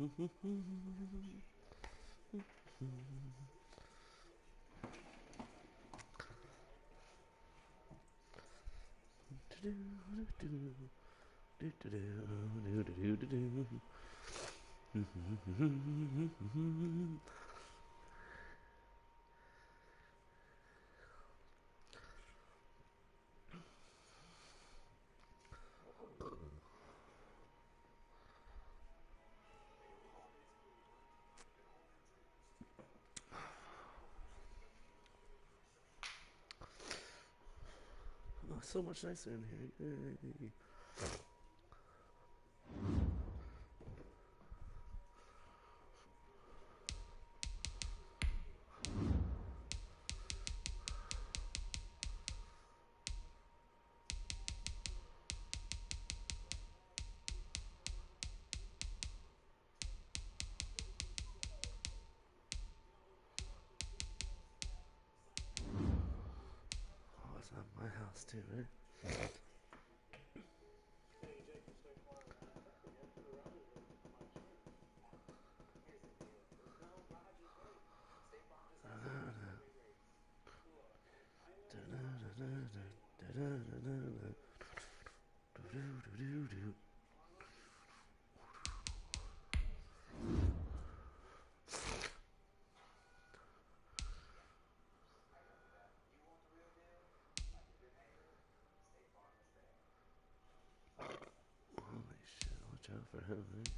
Oh, so much nicer in here. Yay. Oh, it's not my house too, right? Holy shit, watch out for him, right?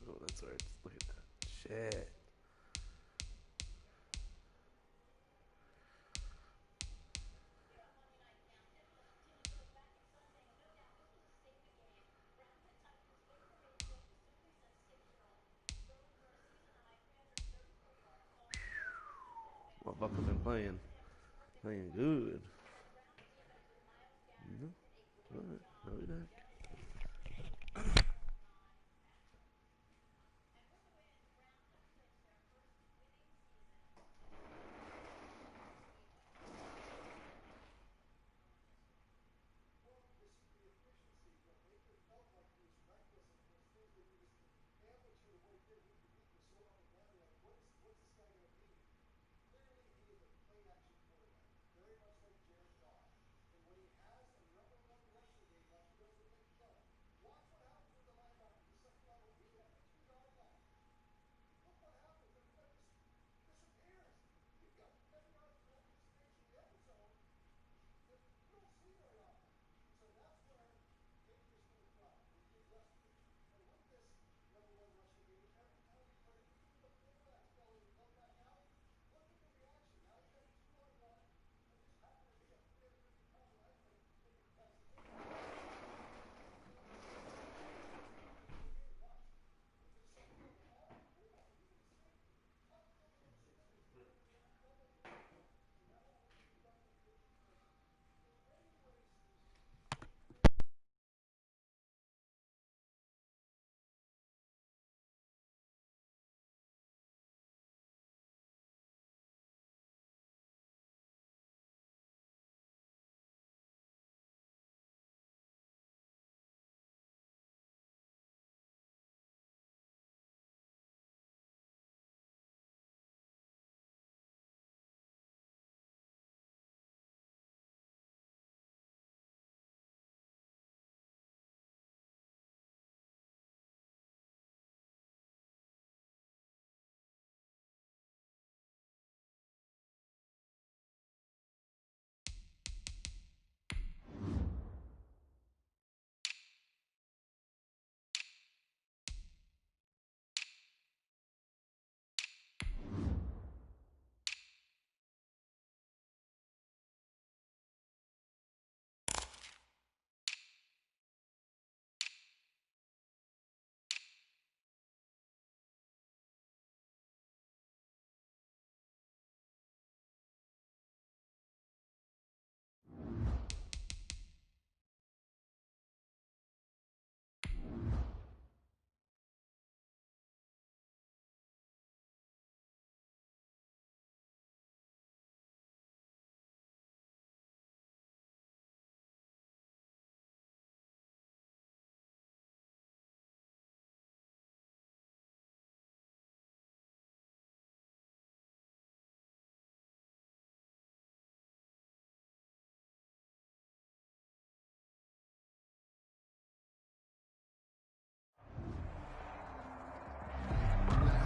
Oh, that's right. Look at that. Shit. Motherfucker been playing good. No, alright, I'll be back.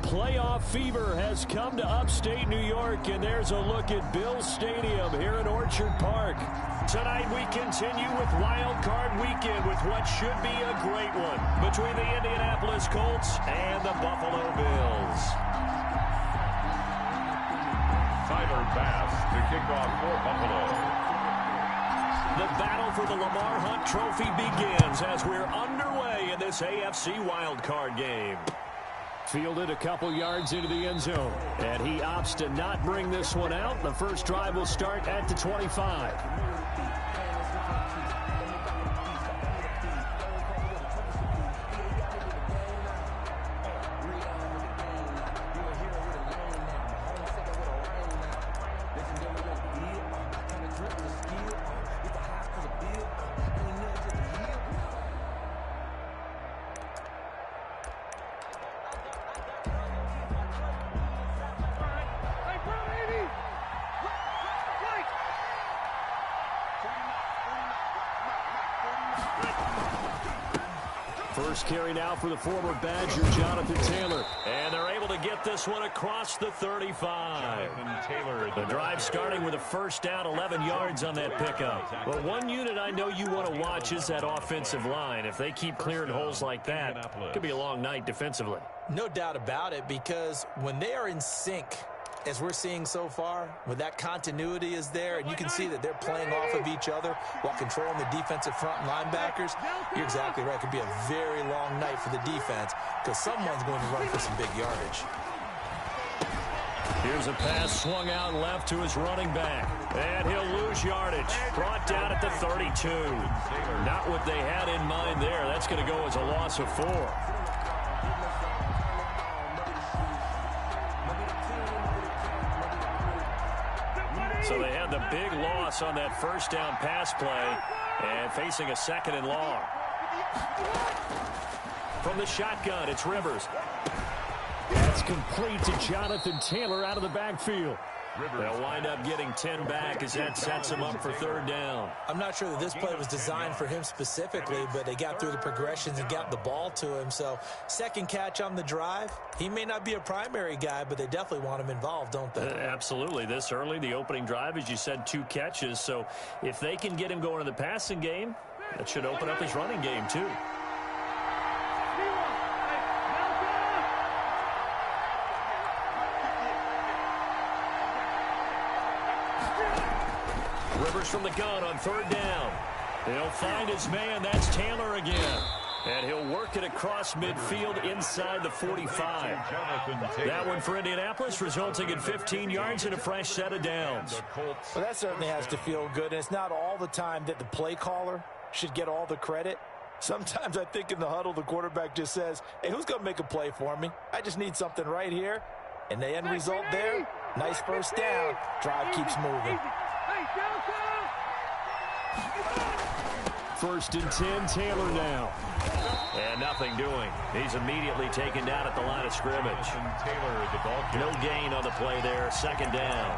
playoff fever has come to upstate New York, and there's a look at Bill Stadium here in Orchard Park. Tonight we continue with Wild Card Weekend with what should be a great one between the Indianapolis Colts and the Buffalo Bills. Tyler Bass to kick off for Buffalo. The battle for the Lamar Hunt Trophy begins as we're underway in this AFC wildcard game. Fielded a couple yards into the end zone, and he opts to not bring this one out. The first drive will start at the 25. First carry now for the former Badger, Jonathan Taylor. And they're able to get this one across the 35. The drive starting with a first down, 11 yards on that pickup. But one unit I know you want to watch is that offensive line. If they keep clearing holes like that, it could be a long night defensively. No doubt about it, because when they are in sync, as we're seeing so far, when that continuity is there, and you can see that they're playing off of each other while controlling the defensive front linebackers, you're exactly right. It could be a very long night for the defense because someone's going to run for some big yardage. Here's a pass swung out left to his running back, and he'll lose yardage. Brought down at the 32. Not what they had in mind there. That's going to go as a loss of 4. So they had the big loss on that first down pass play and facing a second and long. From the shotgun, it's Rivers. That's complete to Jonathan Taylor out of the backfield. They'll wind up getting 10 back as that sets him up for third down. I'm not sure that this play was designed for him specifically, but they got through the progressions and got the ball to him. So second catch on the drive. He may not be a primary guy, but they definitely want him involved, don't they? Absolutely. This early, the opening drive, as you said, 2 catches. So if they can get him going in the passing game, that should open up his running game too. Rivers from the gun on third down. He'll find his man. That's Taylor again. And he'll work it across midfield inside the 45. That one for Indianapolis, resulting in 15 yards and a fresh set of downs. Well, that certainly has to feel good. And it's not all the time that the play caller should get all the credit. Sometimes I think in the huddle, the quarterback just says, hey, who's going to make a play for me? I just need something right here. And the end result there, nice first down. Drive keeps moving. First and 10, Taylor now. And nothing doing. He's immediately taken down at the line of scrimmage. No gain on the play there. Second down.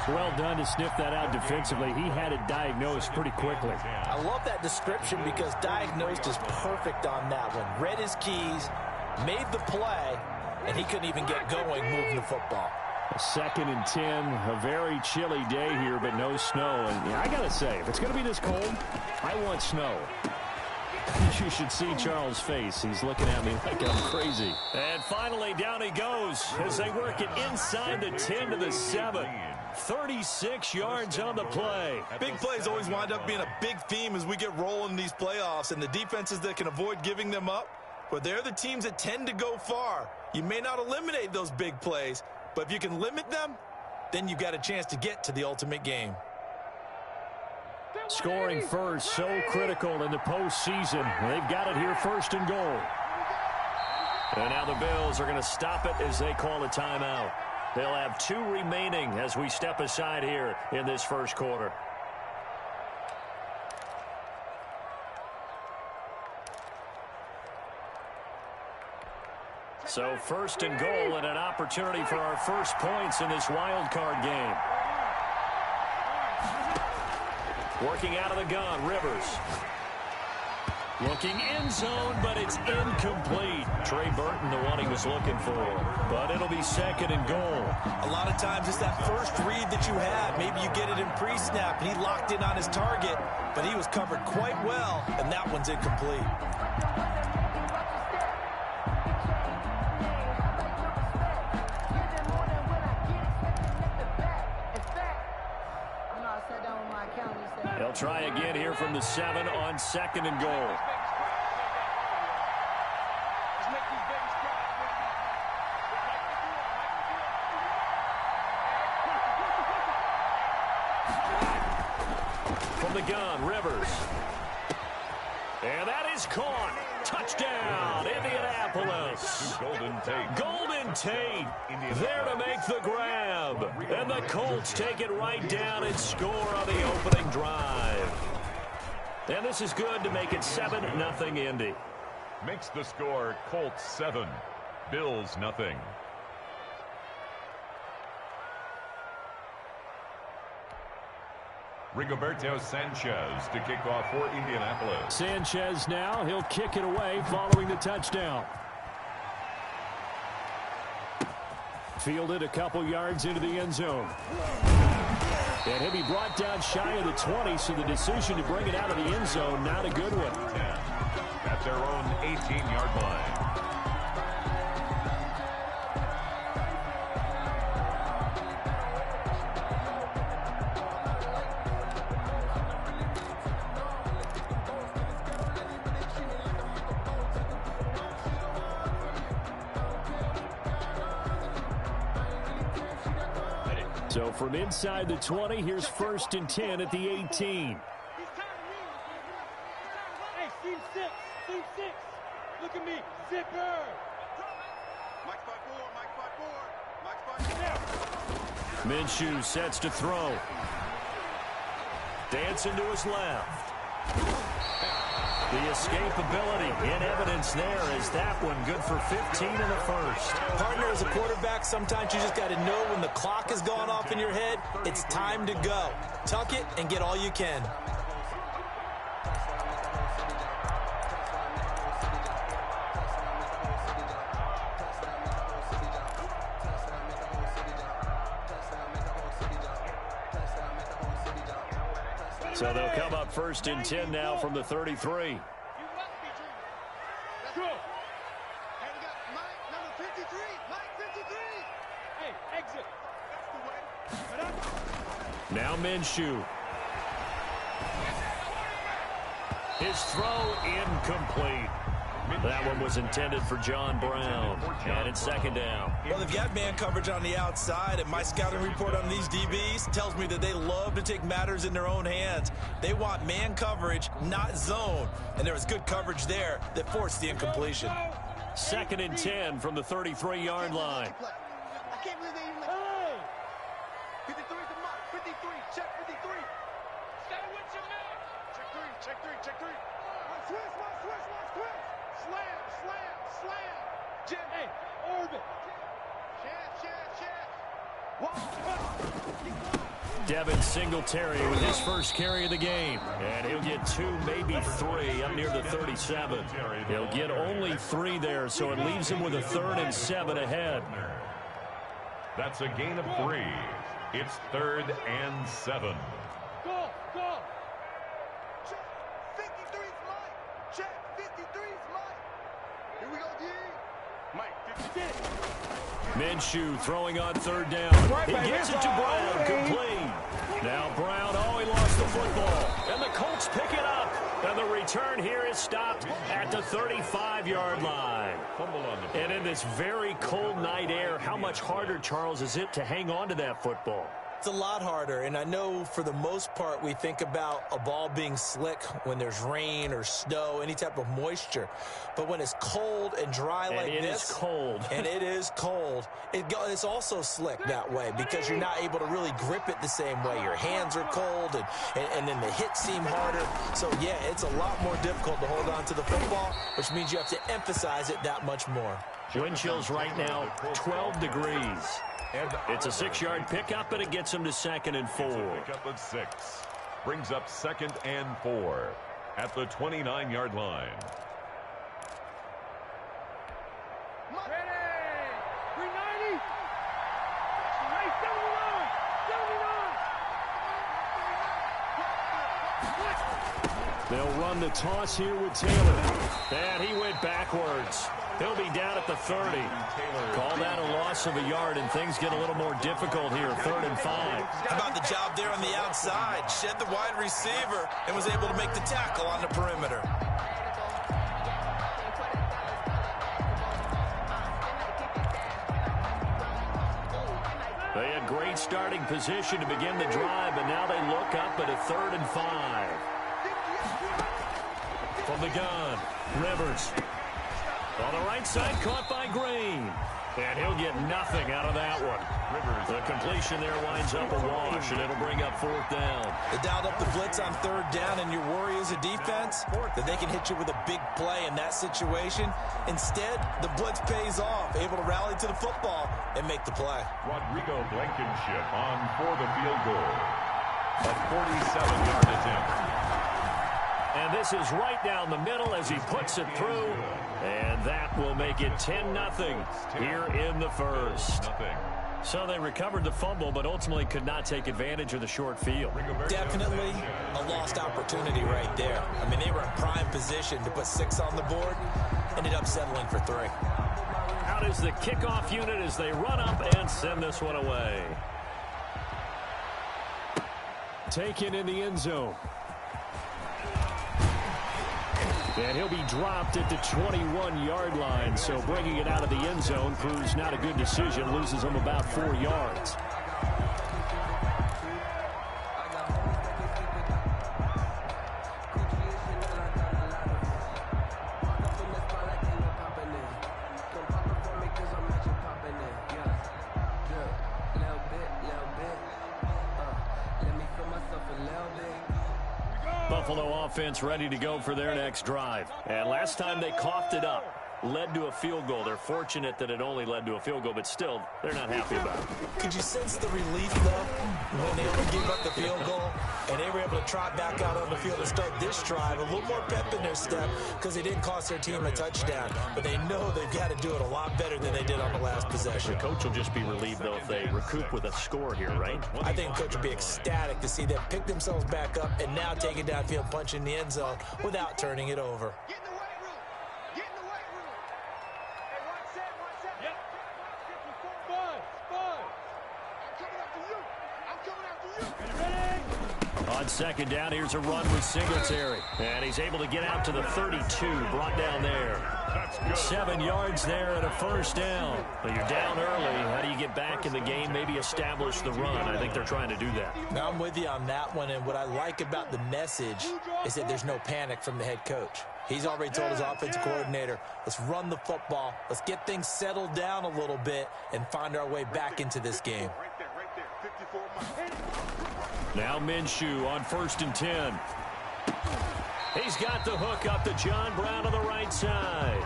Well done to sniff that out defensively. He had it diagnosed pretty quickly. I love that description because diagnosed is perfect on that one. Read his keys, made the play, and he couldn't even get going moving the football. Second and 10, a very chilly day here, but no snow. And I got to say, if it's going to be this cold, I want snow. You should see Charles' face. He's looking at me like I'm crazy. And finally, down he goes as they work it inside the 10 to the 7. 36 yards on the play. Big plays always wind up being a big theme as we get rolling in these playoffs, and the defenses that can avoid giving them up, but they're the teams that tend to go far. You may not eliminate those big plays, but if you can limit them, then you've got a chance to get to the ultimate game. Scoring first, so critical in the postseason. They've got it here, first and goal. And now the Bills are going to stop it as they call a timeout. They'll have 2 remaining as we step aside here in this first quarter. So first and goal and an opportunity for our first points in this wild card game. Working out of the gun, Rivers. Looking end zone, but it's incomplete. Trey Burton, the one he was looking for. But it'll be second and goal. A lot of times it's that first read that you have. Maybe you get it in pre-snap, and he locked in on his target, but he was covered quite well, and that one's incomplete. They'll try again here from the 7 on second and goal. From the gun, Rivers. And that is caught. Touchdown, Indianapolis. Golden Tate there to make the grab. And the Colts take it right down and score on the opening drive. And this is good to make it 7-0 Indy. Makes the score Colts 7, Bills 0. Rigoberto Sanchez to kick off for Indianapolis. Sanchez now, he'll kick it away following the touchdown. Fielded a couple yards into the end zone. And he'll be brought down shy of the 20, so the decision to bring it out of the end zone, not a good one. At their own 18-yard line. So from inside the 20, here's 1st and 10 at the 18. Hey, team 6. Look at me. Zipper. Minshew sets to throw. Dancing to his left. The escapability in evidence there is that one good for 15 in the first. Partner, as a quarterback, sometimes you just got to know when the clock has gone off in your head, it's time to go. Tuck it and get all you can. So they'll come up 1st and 10 now from the 33. Now Minshew. His throw incomplete. That one was intended for John Brown. And it's 2nd down. Well, if you have man coverage on the outside, and my scouting report on these DBs tells me that they love to take matters in their own hands. They want man coverage, not zone. And there was good coverage there that forced the incompletion. 2nd and 10 from the 33-yard line. I can't believe they even like, hey! 53 is the mark. 53. Check 53. Stay with your man. Check three. Switch. Slam. Jim, hey, orbit. Devin Singletary with his first carry of the game. And he'll get 2, maybe 3 up near the 37. He'll get only 3 there, so it leaves him with a 3rd and 7 ahead. That's a gain of 3. It's 3rd and 7. Go. Check 53's Mike. Check 53's Mike. Here we go, D. Mike, 56. Minshew throwing on 3rd down. He gets it to Brown, complete. Now Brown, he lost the football. And the Colts pick it up. And the return here is stopped at the 35-yard line. And in this very cold night air, how much harder, Charles, is it to hang on to that football? It's a lot harder, and I know for the most part we think about a ball being slick when there's rain or snow, any type of moisture. But when it's cold and dry like this. And it is cold. And it is cold. It's also slick that way because you're not able to really grip it the same way. Your hands are cold, and then the hits seem harder. So, yeah, it's a lot more difficult to hold on to the football, which means you have to emphasize it that much more. Wind chills right now, 12 degrees. It's a 6-yard pickup, and it gets him to 2nd and 4. Pickup of 6. Brings up 2nd and 4. at the 29-yard line. They'll run the toss here with Taylor. And he went backwards. He'll be down at the 30. Call that a loss of a yard, and things get a little more difficult here. 3rd and 5. How about the job there on the outside? Shed the wide receiver and was able to make the tackle on the perimeter. They had great starting position to begin the drive, but now they look up at a 3rd and 5. From the gun, Rivers. On the right side, caught by Green. And he'll get nothing out of that one. Rivers. The completion there winds up a wash, and it'll bring up 4th down. They dialed up the blitz on 3rd down, and your worry as a defense that they can hit you with a big play in that situation. Instead, the blitz pays off, able to rally to the football and make the play. Rodrigo Blankenship on for the field goal. A 47-yard attempt. And this is right down the middle as he puts it through. And that will make it 10-0 here in the first. So they recovered the fumble, but ultimately could not take advantage of the short field. Definitely a lost opportunity right there. I mean, they were in prime position to put 6 on the board. Ended up settling for 3. Out is the kickoff unit as they run up and send this one away. Taken in the end zone. And he'll be dropped at the 21-yard line. So bringing it out of the end zone proves not a good decision. Loses him about 4 yards. Buffalo offense ready to go for their next drive. And last time they coughed it up, led to a field goal. They're fortunate that it only led to a field goal, but still, they're not happy about it. Could you sense the relief, though, when they only gave up the field goal and they were able to trot back out on the field and start this drive? A little more pep in their step because they didn't cost their team a touchdown, but they know they've got to do it a lot better than they did on the last possession. The coach will just be relieved, though, if they recoup with a score here, right? I think the coach will be ecstatic to see them pick themselves back up and now take it downfield, punch in the end zone without turning it over. On 2nd down, here's a run with Singletary. And he's able to get out to the 32, brought down there. 7 yards there and a 1st down. But you're down early. How do you get back in the game, maybe establish the run? I think they're trying to do that. Now, I'm with you on that one, and what I like about the message is that there's no panic from the head coach. He's already told his offensive coordinator, let's run the football, let's get things settled down a little bit and find our way back into this game. Now Minshew on 1st and 10. He's got the hook up to John Brown on the right side.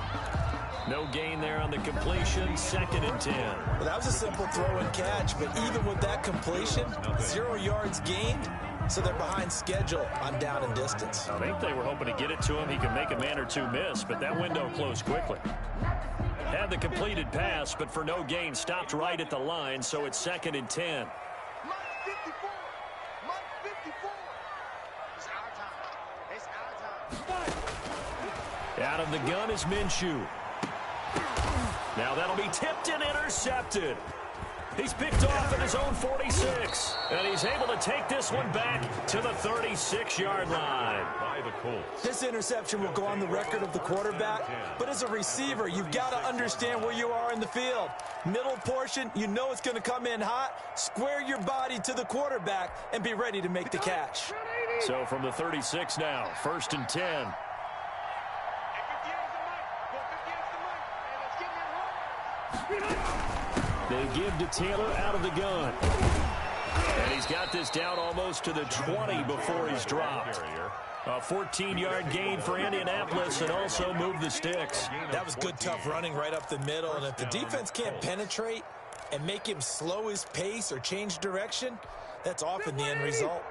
No gain there on the completion. 2nd and 10. Well, that was a simple throw and catch, but even with that completion, 0 yards gained, so they're behind schedule on down and distance. I think they were hoping to get it to him. He could make a man or two miss, but that window closed quickly. Had the completed pass, but for no gain, stopped right at the line, so it's 2nd and 10. Out of the gun is Minshew. Now that'll be tipped and intercepted. He's picked off at his own 46. And he's able to take this one back to the 36-yard line. By the Colts. This interception will go on the record of the quarterback, but as a receiver, you've got to understand where you are in the field. Middle portion, you know it's going to come in hot. Square your body to the quarterback and be ready to make the catch. So from the 36 now, 1st and 10. They give to Taylor out of the gun. And he's got this down almost to the 20 before he's dropped. A 14-yard gain for Indianapolis and also move the sticks. That was good, tough running right up the middle. And if the defense can't penetrate and make him slow his pace or change direction, that's often the end result.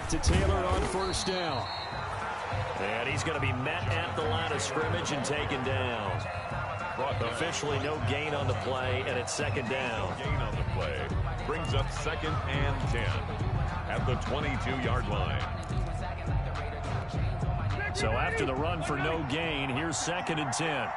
back to Taylor on first down. And he's going to be met at the line of scrimmage and taken down. Officially no gain on the play, and it's second down. Gain on the play brings up 2nd and 10 at the 22-yard line. So after the run for no gain, here's 2nd and 10.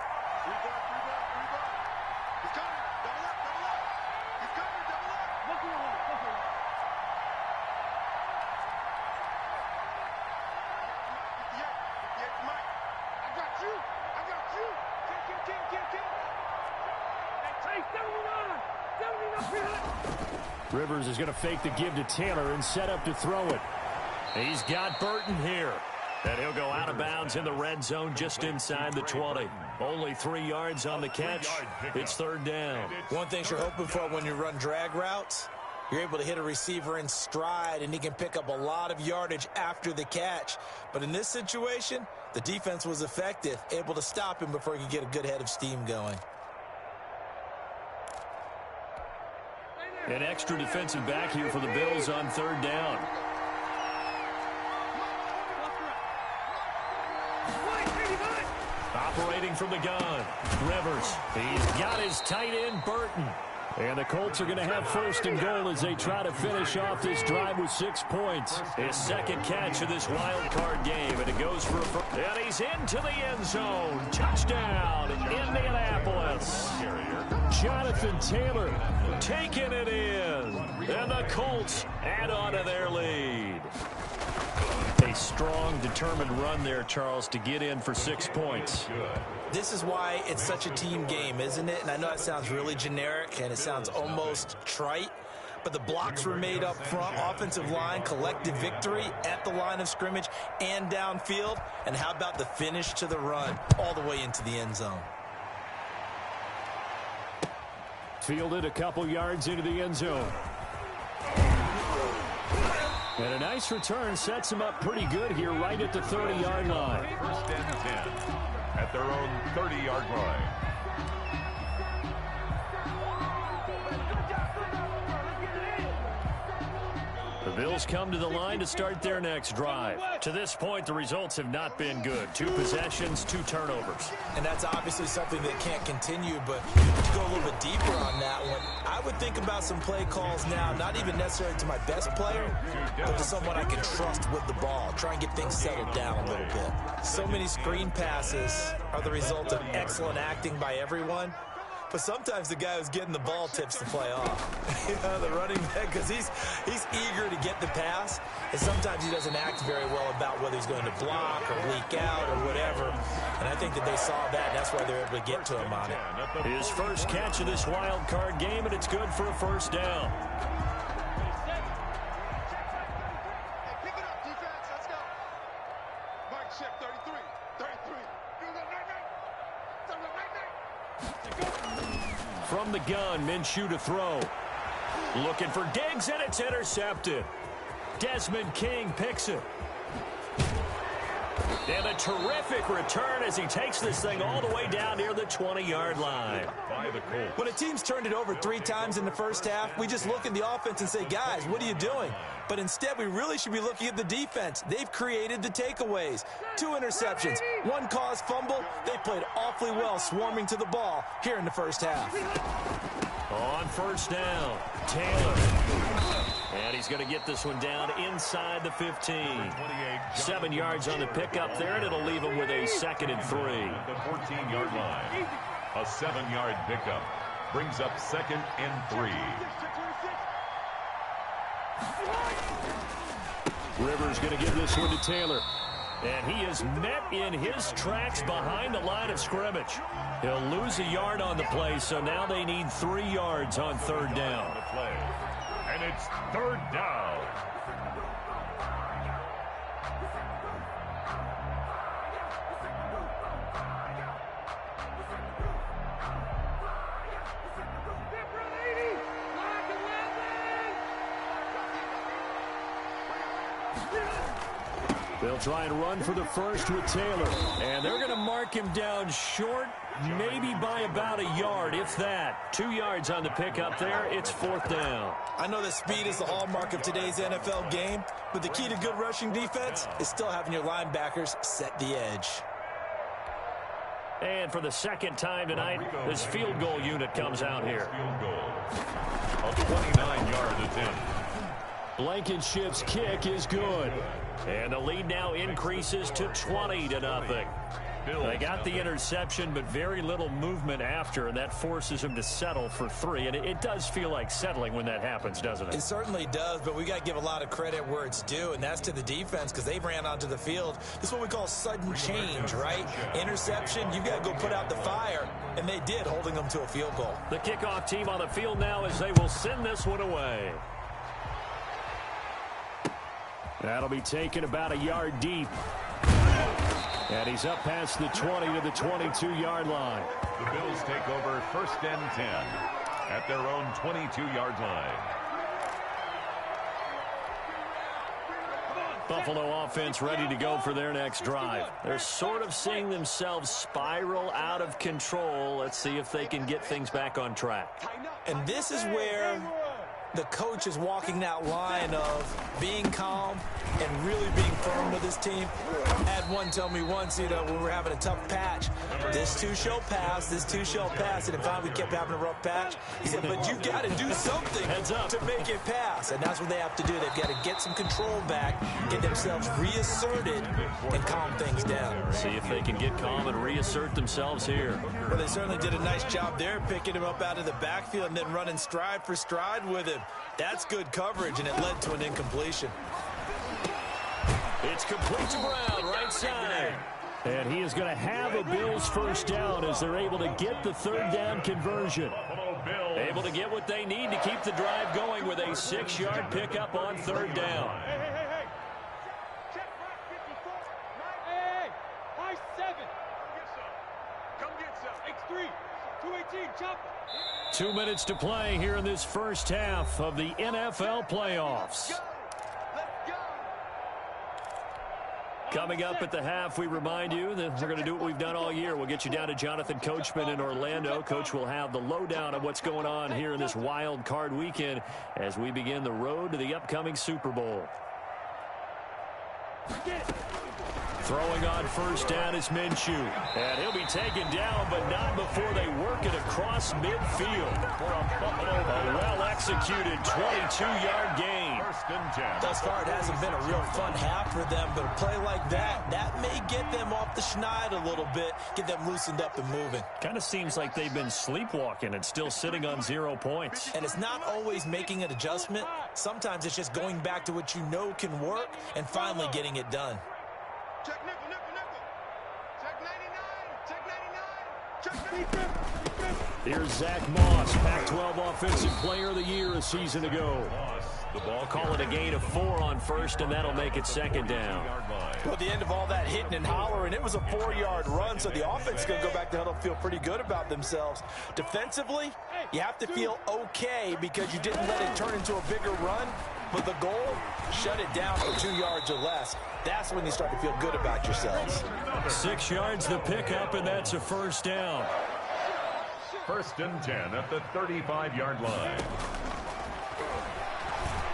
Rivers is going to fake the give to Taylor and set up to throw it. He's got Burton here. And he'll go out of bounds in the red zone just inside the 20. Only 3 yards on the catch. It's 3rd down. One thing you're hoping for when you run drag routes, you're able to hit a receiver in stride, and he can pick up a lot of yardage after the catch. But in this situation, the defense was effective, able to stop him before he could get a good head of steam going. An extra defensive back here for the Bills on 3rd down. Operating from the gun, Rivers. He's got his tight end, Burton. And the Colts are going to have 1st and goal as they try to finish off this drive with 6 points. His 2nd catch of this wild card game, and it goes for a... And he's into the end zone. Touchdown, Indianapolis. Jonathan Taylor taking it in. And the Colts add on to their lead. A strong, determined run there, Charles, to get in for 6 points. This is why it's such a team game, isn't it? And I know that sounds really generic, and it sounds almost trite, but the blocks were made up front, offensive line, collective victory at the line of scrimmage and downfield. And how about the finish to the run all the way into the end zone? Fielded a couple yards into the end zone. And a nice return sets him up pretty good here right at the 30-yard line. 1st and 10 at their own 30-yard line. The Bills come to the line to start their next drive. To this point, the results have not been good. 2 possessions, 2 turnovers. And that's obviously something that can't continue, but to go a little bit deeper on that one, I would think about some play calls now, not even necessarily to my best player, but to someone I can trust with the ball. Try and get things settled down a little bit. So many screen passes are the result of excellent acting by everyone. But sometimes the guy who's getting the ball tips the play off. The running back, because he's eager to get the pass, and sometimes he doesn't act very well about whether he's going to block or leak out or whatever. And I think that they saw that, and that's why they're able to get to him on it. His first catch of this wild card game, and it's good for a 1st down. Pick it up, defense. Let's go. Mike, check 33. 33. From the gun, Minshew to throw. Looking for Diggs, and it's intercepted. Desmond King picks it. And a terrific return as he takes this thing all the way down near the 20-yard line. By the Colts. When a team's turned it over 3 times in the first half, we just look at the offense and say, guys, what are you doing? But instead, we really should be looking at the defense. They've created the takeaways. 2 interceptions, 1 caused fumble. They played awfully well swarming to the ball here in the first half. On 1st down, Taylor. And he's going to get this one down inside the 15. 7 yards on the pickup there, and it'll leave him with a 2nd and 3. The 14-yard line. A 7-yard pickup brings up 2nd and 3. Rivers going to give this one to Taylor. And he is met in his tracks behind the line of scrimmage. He'll lose a yard on the play, so now they need 3 yards on 3rd down. And it's 3rd down. They'll try and run for the first with Taylor. And they're going to mark him down short, maybe by about a yard, if that. 2 yards on the pickup there. It's 4th down. I know that speed is the hallmark of today's NFL game, but the key to good rushing defense is still having your linebackers set the edge. And for the second time tonight, this field goal unit comes out here. Field goal. A 29-yard attempt. Blankenship's kick is good. And the lead now increases to 20-0. They got the interception, but very little movement after, and that forces them to settle for 3. And it does feel like settling when that happens, doesn't it? It certainly does, but we got to give a lot of credit where it's due, and that's to the defense because they ran onto the field. This is what we call sudden change, right? Interception, you've got to go put out the fire, and they did, holding them to a field goal. The kickoff team on the field now as they will send this one away. That'll be taken about a yard deep. And he's up past the 20 to the 22-yard line. The Bills take over 1st and 10 at their own 22-yard line. Buffalo offense ready to go for their next drive. They're sort of seeing themselves spiral out of control. Let's see if they can get things back on track. And this is where the coach is walking that line of being calm and really being firm with his team. I had one tell me once, when we're having a tough patch, this too shall pass, this too shall pass. And if we kept having a rough patch, he said, but you've got to do something to make it pass. And that's what they have to do. They've got to get some control back, get themselves reasserted, and calm things down. See if they can get calm and reassert themselves here. Well, they certainly did a nice job there, picking him up out of the backfield and then running stride for stride with him. That's good coverage, and it led to an incompletion. It's complete to Brown, right side. And he is going to have a Bills first down as they're able to get the 3rd down conversion. Able to get what they need to keep the drive going with a 6-yard pickup on 3rd down. Hey. Check right 54. Hey. High 7. Come get some. X3. 218. Chop. 2 minutes to play here in this first half of the NFL playoffs. Coming up at the half, we remind you that we're going to do what we've done all year. We'll get you down to Jonathan Coachman in Orlando. Coach will have the lowdown of what's going on here in this wild card weekend as we begin the road to the upcoming Super Bowl. Throwing on first down is Minshew. And he'll be taken down, but not before they work it across midfield. A well-executed 22-yard gain. Thus far, it hasn't been a real fun half for them, but a play like that may get them off the schneid a little bit, get them loosened up and moving. Kind of seems like they've been sleepwalking and still sitting on 0 points. And it's not always making an adjustment. Sometimes it's just going back to what you know can work and finally getting it done. Check nickel, nickel, nickel. Check 99. Check 99. Check 99. Here's Zach Moss, Pac-12 Offensive Player of the Year a season ago. The ball calling a gain of 4 on first, and that'll make it 2nd down. Well, at the end of all that hitting and hollering, it was a 4-yard run, so the offense is going to go back to huddle, feel pretty good about themselves. Defensively, you have to feel okay because you didn't let it turn into a bigger run, but the goal, shut it down for 2 yards or less. That's when you start to feel good about yourselves. 6 yards the pickup, and that's a first down. 1st and 10 at the 35-yard line.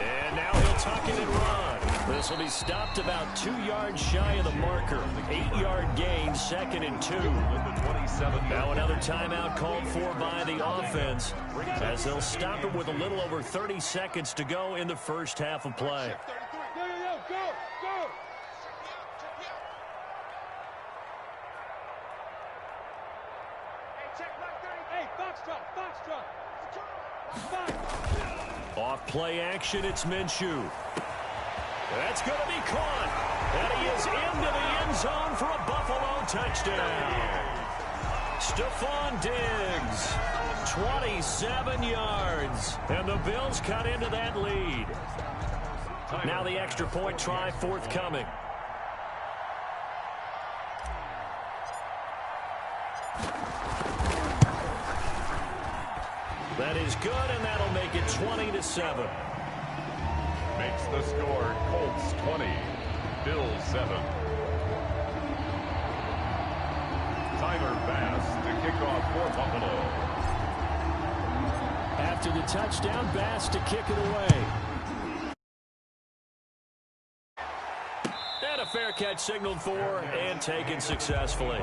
And now he'll tuck it and run. This will be stopped about 2 yards shy of the marker. 8-yard gain, 2nd and 2. Now another timeout called for by the offense as they'll stop it with a little over 30 seconds to go in the first half of play. Go. Hey, check right 30. Hey, Foxtrot. Off play action, it's Minshew. That's going to be caught. And he is into the end zone for a Buffalo touchdown. Stephon Diggs, 27 yards. And the Bills cut into that lead. Now the extra point try forthcoming. That is good, and that'll make it 20-7. Makes the score Colts 20, still 7. Tyler Bass to kick off for Buffalo. After the touchdown, Bass to kick it away. And a fair catch signaled for and taken successfully.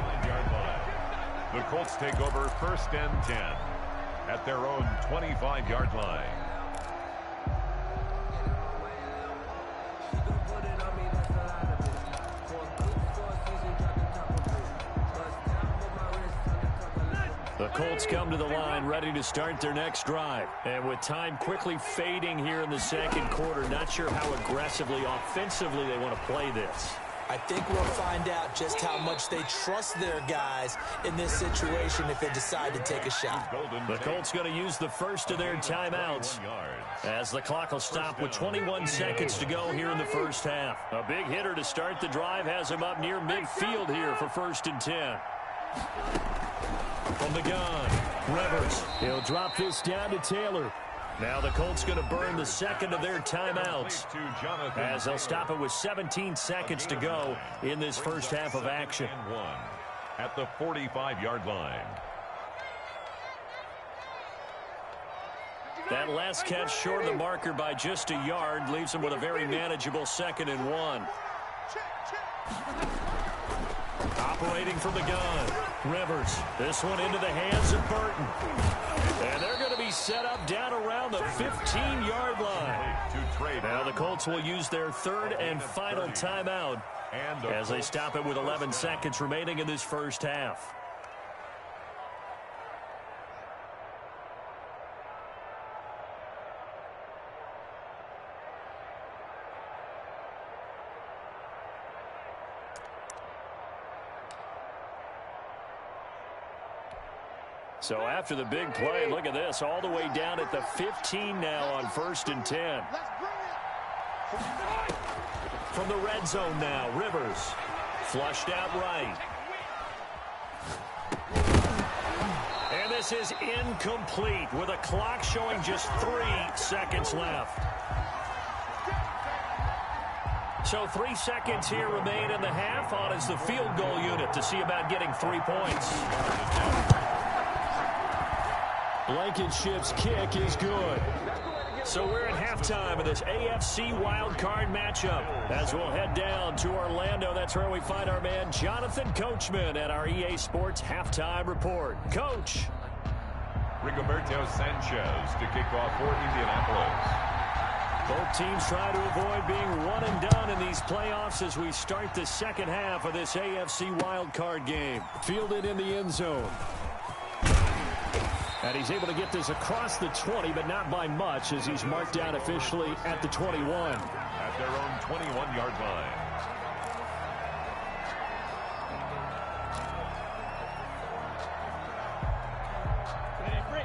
The Colts take over 1st and 10 at their own 25-yard line. The Colts come to the line ready to start their next drive. And with time quickly fading here in the second quarter, not sure how aggressively, offensively they want to play this. I think we'll find out just how much they trust their guys in this situation if they decide to take a shot. The Colts going to use the first of their timeouts as the clock will stop with 21 seconds to go here in the first half. A big hitter to start the drive has him up near midfield here for 1st and 10. From the gun, Rivers. He'll drop this down to Taylor. Now the Colts going to burn the second of their timeouts as they'll stop it with 17 seconds to go in this first half of action. At the 45-yard line. That last catch short of the marker by just a yard leaves him with a very manageable 2nd and 1. Operating from the gun, Rivers. This one into the hands of Burton. And they're going to be set up down around the 15-yard line. Now the Colts will use their 3rd and final timeout as they stop it with 11 seconds remaining in this first half. So after the big play, look at this, all the way down at the 15 now on 1st and 10. From the red zone now, Rivers. Flushed out right. And this is incomplete with a clock showing just 3 seconds left. So 3 seconds here remain in the half on as the field goal unit to see about getting 3 points. Blankenship's kick is good. So we're at halftime of this AFC wildcard matchup as we'll head down to Orlando. That's where we find our man Jonathan Coachman at our EA Sports Halftime Report. Coach. Rigoberto Sanchez to kick off for Indianapolis. Both teams try to avoid being one and done in these playoffs as we start the second half of this AFC wildcard game. Fielded in the end zone. And he's able to get this across the 20, but not by much as he's marked down officially at the 21. At their own 21-yard line.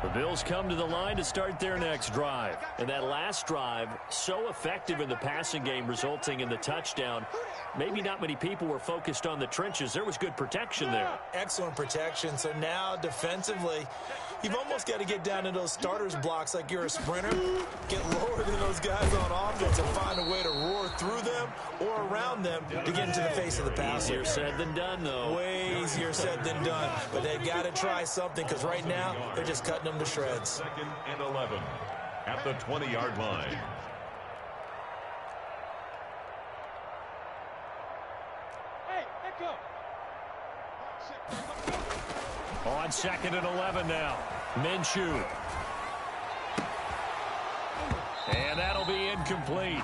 The Bills come to the line to start their next drive. And that last drive, so effective in the passing game, resulting in the touchdown. Maybe not many people were focused on the trenches. There was good protection there. Excellent protection. So now defensively, you've almost got to get down to those starters blocks like you're a sprinter. Get lower than those guys on offense and find a way to roar through them or around them to get into the face of the passer. Easier said than done, though. Way easier said than done. But they've got to try something because right now they're just cutting them to shreds. 2nd and 11 at the 20-yard line. On 2nd and 11 now. Minshew. And that'll be incomplete.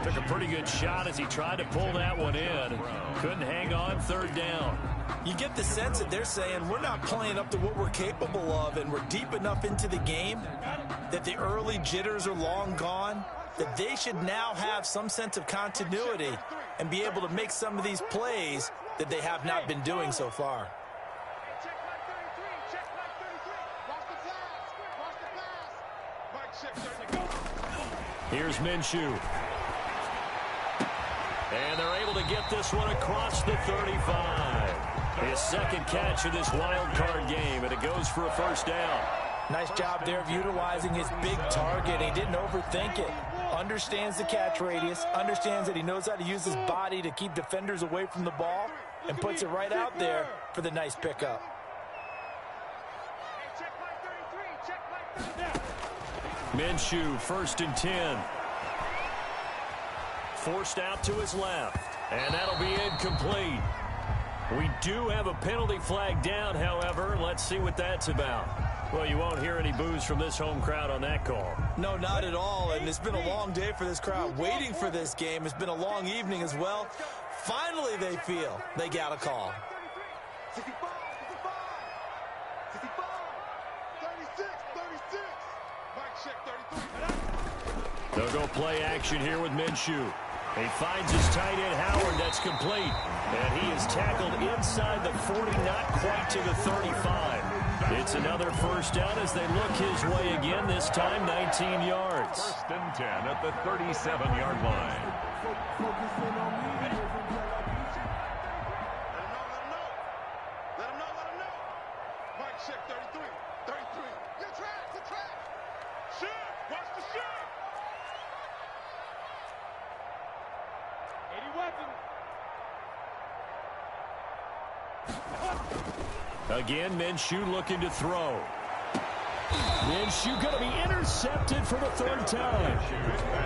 Took a pretty good shot as he tried to pull that one in. Couldn't hang on 3rd down. You get the sense that they're saying we're not playing up to what we're capable of, and we're deep enough into the game that the early jitters are long gone, that they should now have some sense of continuity and be able to make some of these plays that they have not been doing so far. Here's Minshew. And they're able to get this one across the 35. His 2nd catch of this wild card game, and it goes for a 1st down. Nice job there of utilizing his big target. He didn't overthink it. understands the catch radius, understands that he knows how to use his body to keep defenders away from the ball, and puts it right out there for the nice pickup. Minshew, 1st and 10. Forced out to his left, and that'll be incomplete. We do have a penalty flag down, however. Let's see what that's about. Well, you won't hear any boos from this home crowd on that call. No, not at all, and it's been a long day for this crowd waiting for this game. It's been a long evening as well. Finally, they feel they got a call. 65, 65, 36, 36. Mike check 33. They'll go play action here with Minshew. He finds his tight end, Howard. That's complete. And he is tackled inside the 40, not quite to the 35. It's another first down as they look his way again, this time 19 yards. 1st and 10 at the 37-yard line. Let him know. Mike check 33, 33. Your track. Shoot, watch the shoot. 80 weapons. Again, Minshew looking to throw. Minshew going to be intercepted for the 3rd time.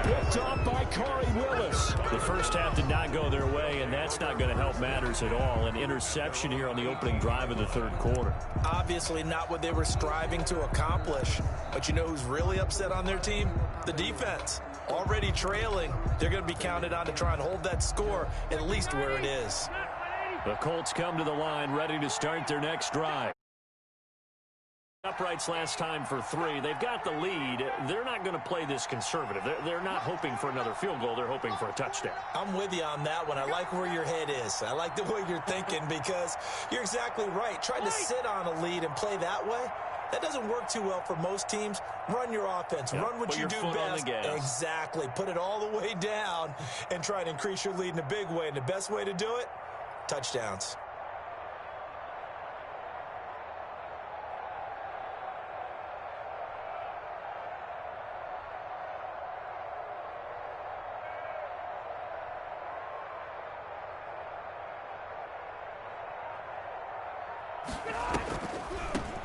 Picked off by Corey Willis. The first half did not go their way, and that's not going to help matters at all. An interception here on the opening drive of the 3rd quarter. Obviously not what they were striving to accomplish. But you know who's really upset on their team? The defense. Already trailing. They're going to be counted on to try and hold that score at least where it is. The Colts come to the line ready to start their next drive. Uprights last time for 3. They've got the lead. They're not going to play this conservative. They're not hoping for another field goal. They're hoping for a touchdown. I'm with you on that one. I like where your head is. I like the way you're thinking because you're exactly right. Trying to sit on a lead and play that way, that doesn't work too well for most teams. Run your offense. Yep. Run what you do best. Exactly. Put it all the way down and try to increase your lead in a big way. And the best way to do it, touchdowns.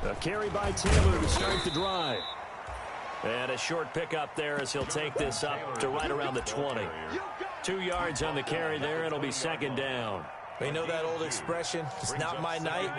A carry by Taylor to start the drive. And a short pickup there as he'll take this up to right around the 20. 2 yards on the carry there. It'll be 2nd down. You know that old expression, it's not my night.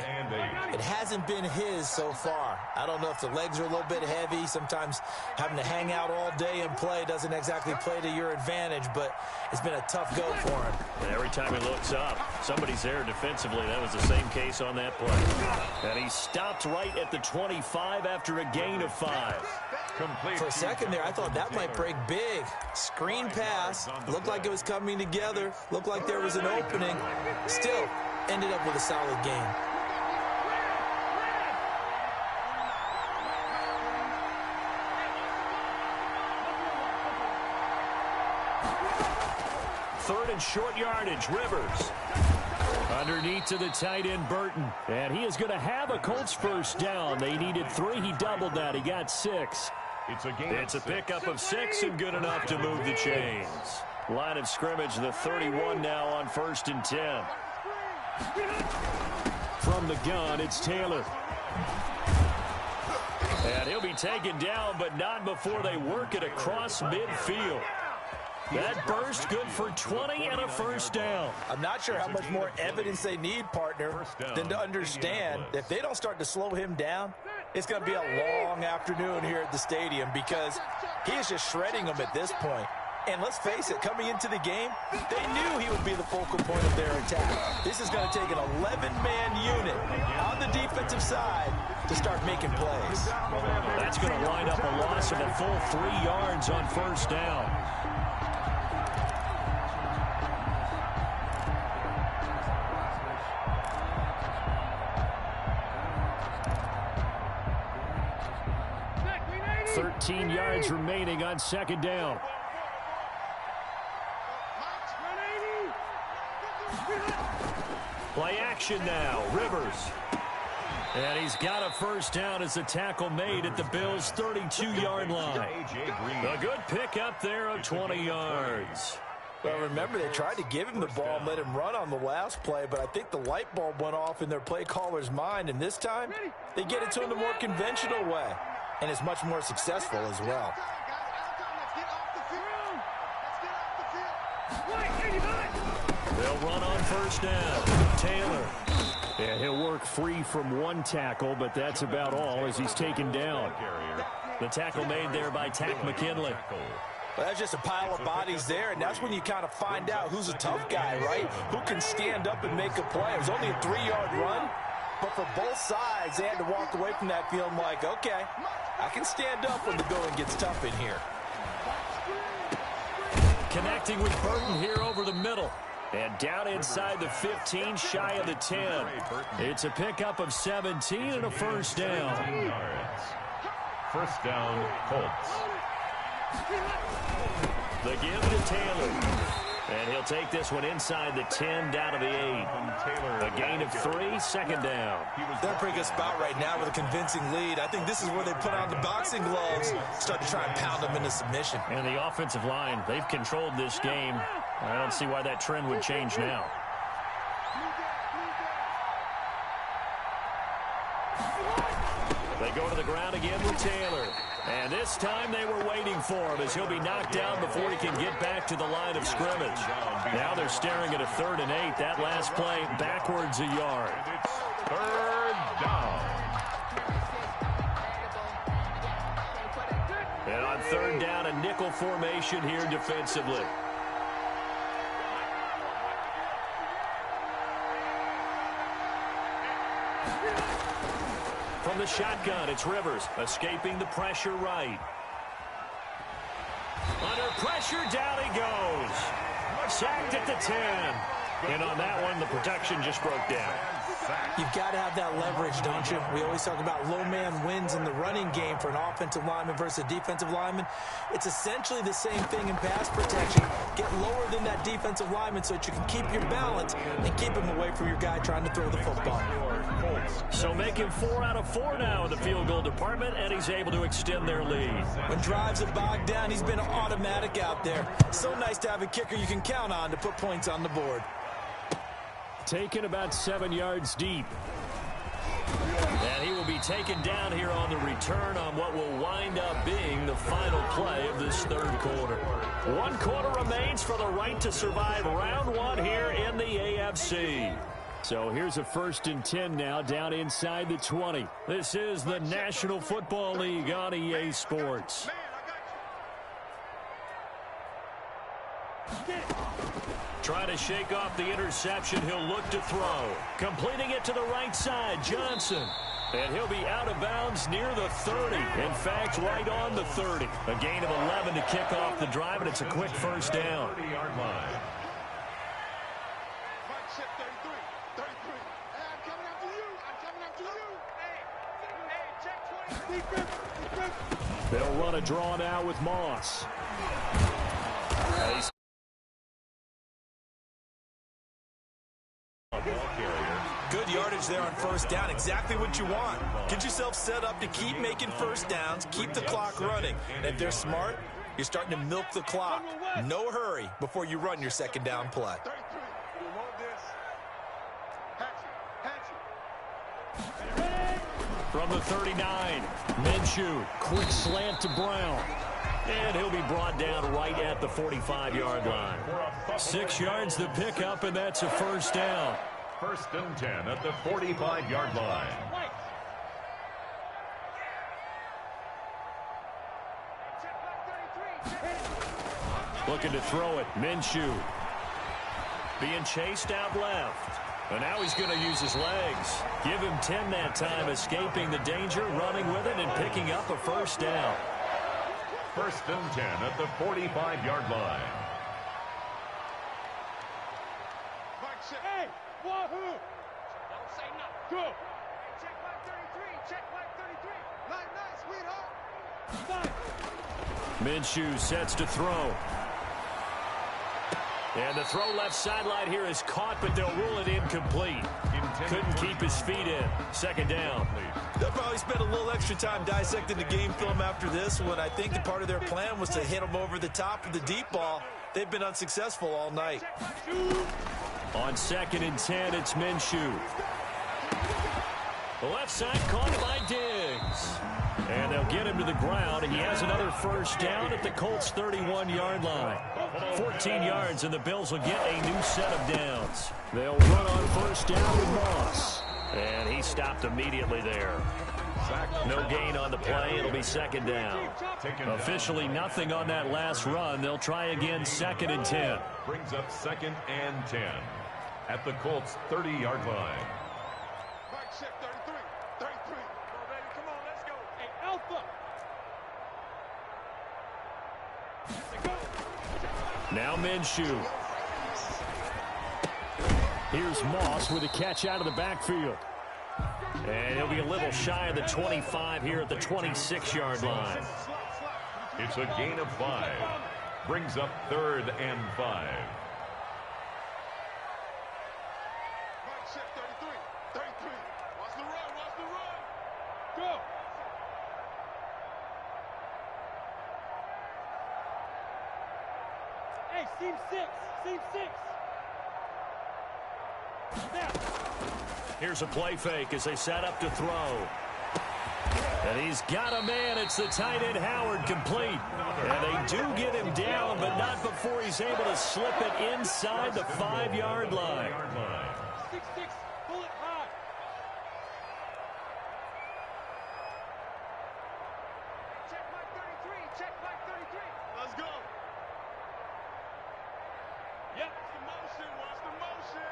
It hasn't been his so far. I don't know if the legs are a little bit heavy. Sometimes having to hang out all day and play doesn't exactly play to your advantage, but it's been a tough go for him. And every time he looks up, somebody's there defensively. That was the same case on that play. And he stopped right at the 25 after a gain of 5. Complete. For a second there, I thought that might break big. Screen pass. Looked like it was coming together. Looked like there was an opening. Still ended up with a solid game. Third and short yardage, Rivers. Underneath to the tight end, Burton. And he is going to have a Colts first down. They needed 3. He doubled that. He got 6. It's a pickup of 6 and good enough to move the chains. Line of scrimmage, the 31 now on 1st and 10. From the gun, it's Taylor. And he'll be taken down, but not before they work it across midfield. That burst good for 20 and a first down. I'm not sure how much more evidence they need, partner, than to understand that if they don't start to slow him down, it's going to be a long afternoon here at the stadium because he is just shredding them at this point. And let's face it, coming into the game, they knew he would be the focal point of their attack. This is going to take an 11-man unit on the defensive side to start making plays. That's going to wind up a loss of a full 3 yards on first down. $13 yards remaining on second down. Play action now. Rivers. And he's got a first down as the tackle made at the Bills' 32-yard line. A good pick up there of 20 yards. Well, remember, they tried to give him the ball and let him run on the last play, but I think the light bulb went off in their play caller's mind, and this time they get it to him the more conventional way, and it's much more successful as well. They'll run on first down. Taylor. Yeah, he'll work free from one tackle, but that's about all as he's taken down. The tackle made there by Tack McKinley. Well, that's just a pile of bodies there, and that's when you kind of find out who's a tough guy, right? Who can stand up and make a play. It was only a 3-yard run, but for both sides, they had to walk away from that feeling like, okay, I can stand up when the going gets tough in here. Connecting with Burton here over the middle. And down inside the 15, shy of the 10. It's a pickup of 17 and a first down. First down, Colts. The give to Taylor. And he'll take this one inside the 10, down to the 8. A gain of 3, second down. They're in a pretty good spot right now with a convincing lead. I think this is where they put on the boxing gloves, start to try and pound them into submission. And the offensive line, they've controlled this game. I don't see why that trend would change now. They go to the ground again with Taylor. And this time they were waiting for him as he'll be knocked down before he can get back to the line of scrimmage. Now they're staring at a 3rd and 8. That last play backwards a yard. Third down. And on 3rd down, a nickel formation here defensively. From the shotgun, it's Rivers, escaping the pressure right. Under pressure, down he goes. Sacked at the 10. And on that one, the protection just broke down. You've got to have that leverage, don't you? We always talk about low man wins in the running game for an offensive lineman versus a defensive lineman. It's essentially the same thing in pass protection. Get lower than that defensive lineman so that you can keep your balance and keep him away from your guy trying to throw the football. So make him 4 out of 4 now in the field goal department, and he's able to extend their lead. When drives are bogged down, he's been automatic out there. So nice to have a kicker you can count on to put points on the board. Taken about 7 yards deep. And he will be taken down here on the return on what will wind up being the final play of this 3rd quarter. 1 quarter remains for the right to survive round 1 here in the AFC. So here's a 1st and 10 now down inside the 20. This is the National Football League on EA Sports. Trying to shake off the interception. He'll look to throw. Completing it to the right side, Johnson. And he'll be out of bounds near the 30. In fact, right on the 30. A gain of 11 to kick off the drive, and it's a quick first down. 30-yard line. They'll run a draw now with Moss. Good yardage there on first down. Exactly what you want. Get yourself set up to keep making first downs, keep the clock running. And if they're smart, you're starting to milk the clock. No hurry before you run your second down play. From the 39, Minshew, quick slant to Brown. And he'll be brought down right at the 45-yard line. 6 yards the pickup, and that's a first down. 1st and 10 at the 45-yard line. Looking to throw it, Minshew. Being chased out left. And now he's going to use his legs. Give him 10 that time, escaping the danger, running with it, and picking up a first down. 1st and 10 at the 45-yard line. Hey, wahoo! Don't say nothing. Go. Check mark 33. Check mark 33. Nice, sweetheart. Minshew sets to throw. And the throw left sideline here is caught, but they'll rule it incomplete. Couldn't keep his feet in. Second down. They'll probably spend a little extra time dissecting the game film after this one. I think that part of their plan was to hit them over the top of the deep ball. They've been unsuccessful all night. On 2nd and 10, it's Minshew. The left side caught by Diggs. And they'll get him to the ground, and he has another first down at the Colts' 31-yard line. 14 yards, and the Bills will get a new set of downs. They'll run on first down with Moss. And he stopped immediately there. No gain on the play. It'll be second down. Officially nothing on that last run. They'll try again 2nd and 10. Brings up 2nd and 10 at the Colts' 30-yard line. Mike check 33. 33. Come on, baby. Come on, let's go. Hey, Alpha. Now Minshew. Here's Moss with a catch out of the backfield. And he'll be a little shy of the 25 here at the 26-yard line. It's a gain of 5. Brings up 3rd and 5. Mike check 33. 33. Watch the run. Watch the run. Go. Hey, seam 6. Seam 6. Here's a play fake as they set up to throw. And he's got a man. It's the tight end Howard, complete. And they do get him down, but not before he's able to slip it inside the 5-yard line. 6-6. Pull it high. Check Mike 33. Check Mike 33. Let's go. Yep. Watch the motion. Watch the motion.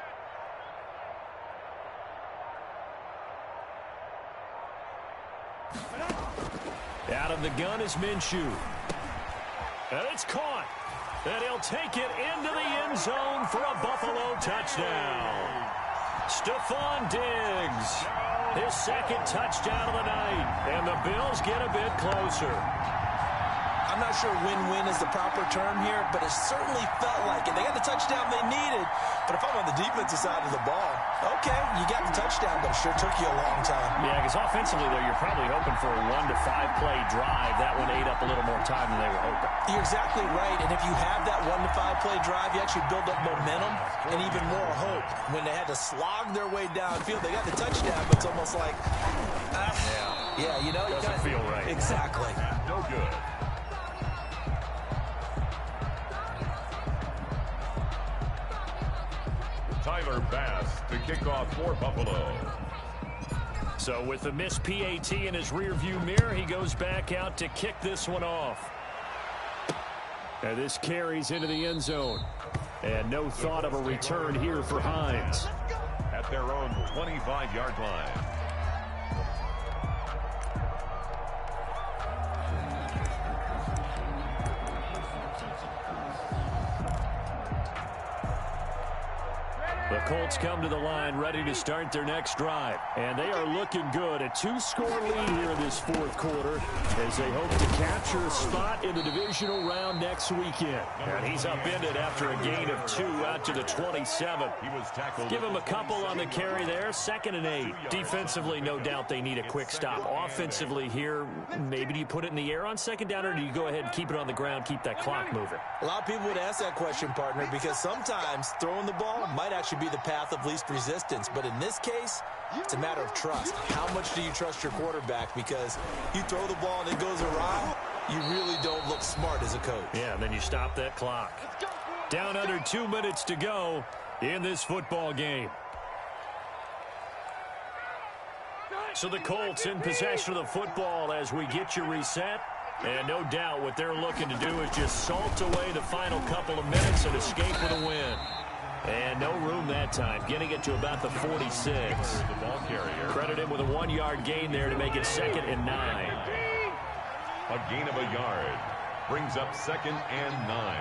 Out of the gun is Minshew. And it's caught. And he'll take it into the end zone for a Buffalo touchdown. Stephon Diggs, his 2nd touchdown of the night. And the Bills get a bit closer. I'm not sure win-win is the proper term here, but it certainly felt like it. They got the touchdown they needed, but if I'm on the defensive side of the ball, okay, you got the touchdown, but it sure took you a long time. Yeah, because offensively, though, you're probably hoping for a 1 to 5 play drive. That one ate up a little more time than they were hoping. You're exactly right, and if you have that 1 to 5 play drive, you actually build up momentum and even more hope. When they had to slog their way downfield, they got the touchdown, but it's almost like, yeah, you know. Doesn't feel right. Exactly. No good. Tyler Bass to kick off for Buffalo. So with the missed PAT in his rearview mirror, he goes back out to kick this one off. And this carries into the end zone. And no thought of a return here for Hines. At their own 25-yard line. The Colts come to the line ready to start their next drive. And they are looking good. A 2-score lead here in this 4th quarter as they hope to capture a spot in the divisional round next weekend. And he's upended after a gain of 2 out to the 27. He was tackled. Give him a couple on the carry there. 2nd and 8. Defensively, no doubt they need a quick stop. Offensively here, maybe do you put it in the air on 2nd down, or do you go ahead and keep it on the ground, keep that clock moving? A lot of people would ask that question, partner, because sometimes throwing the ball might actually be the path of least resistance. But in this case, it's a matter of trust. How much do you trust your quarterback? Because you throw the ball and it goes awry, you really don't look smart as a coach. Yeah, and then you stop that clock. Down under 2 minutes to go in this football game. So the Colts in possession of the football as we get you reset. And no doubt what they're looking to do is just salt away the final couple of minutes and escape with a win. And no room that time, getting it to about the 46. The ball carrier. Credit him with a 1-yard gain there to make it 2nd and 9. A gain of a yard. Brings up 2nd and 9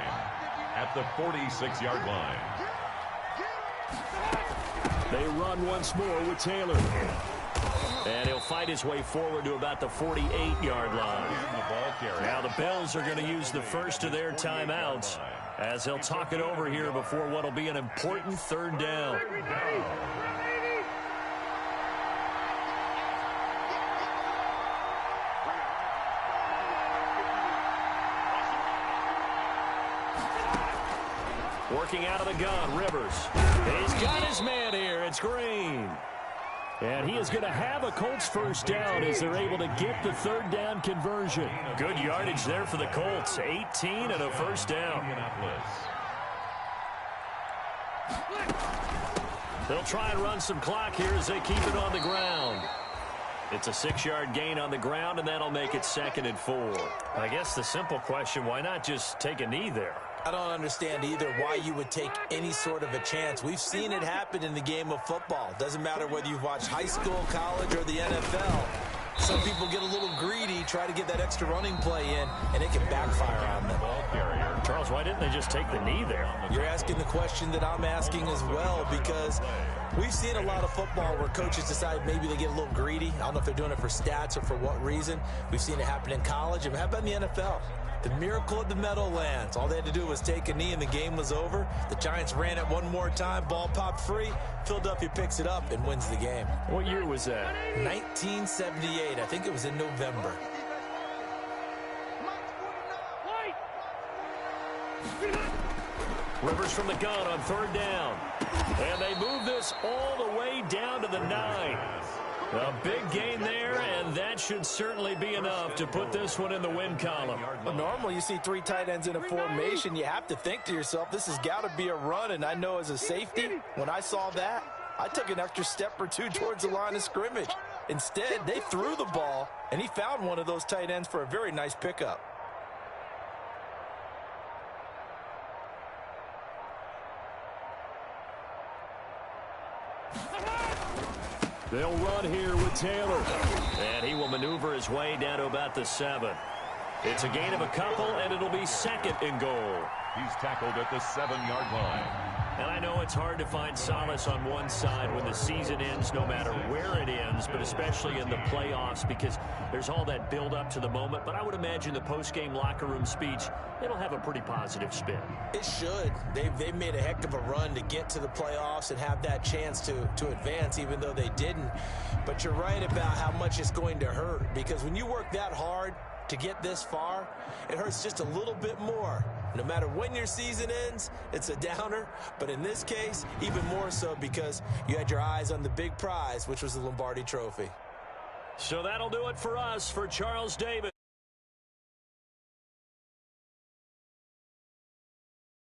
at the 46-yard line. They run once more with Taylor. And he'll fight his way forward to about the 48-yard line. Now the Bills are going to use the first of their timeouts as they'll talk it over here before what will be an important 3rd down. Working out of the gun, Rivers. He's got his man here. It's Green. And he is going to have a Colts first down as they're able to get the third down conversion. Good yardage there for the Colts. 18 and a first down. They'll try and run some clock here as they keep it on the ground. It's a 6-yard gain on the ground, and that'll make it 2nd and 4. I guess the simple question, why not just take a knee there? I don't understand either why you would take any sort of a chance. We've seen it happen in the game of football. Doesn't matter whether you've watched high school, college, or the NFL. Some people get a little greedy, try to get that extra running play in, and it can backfire on them. Charles, why didn't they just take the knee there? You're asking the question that I'm asking as well, because we've seen a lot of football where coaches decide maybe they get a little greedy. I don't know if they're doing it for stats or for what reason. We've seen it happen in college, and how about in the NFL? The miracle of the Meadowlands. All they had to do was take a knee and the game was over. The Giants ran it one more time. Ball popped free. Philadelphia picks it up and wins the game. What year was that? 1978. I think it was in November. Rivers from the gun on 3rd down. And they move this all the way down to the 9. A big gain there, and that should certainly be enough to put this one in the win column. Well, normally you see 3 tight ends in a formation. You have to think to yourself, this has got to be a run. And I know as a safety, when I saw that, I took an extra step or 2 towards the line of scrimmage. Instead, they threw the ball, and he found one of those tight ends for a very nice pickup. They'll run here with Taylor. And he will maneuver his way down to about the 7. It's a gain of a couple, and it'll be 2nd and goal. He's tackled at the 7-yard line. And I know it's hard to find solace on one side when the season ends, no matter where it ends, but especially in the playoffs, because there's all that build up to the moment. But I would imagine the post-game locker room speech, it'll have a pretty positive spin. It should. They've made a heck of a run to get to the playoffs and have that chance to advance, even though they didn't. But you're right about how much it's going to hurt, because when you work that hard to get this far, it hurts just a little bit more. No matter when your season ends, it's a downer. But in this case, even more so because you had your eyes on the big prize, which was the Lombardi Trophy. So that'll do it for us. For Charles Davis.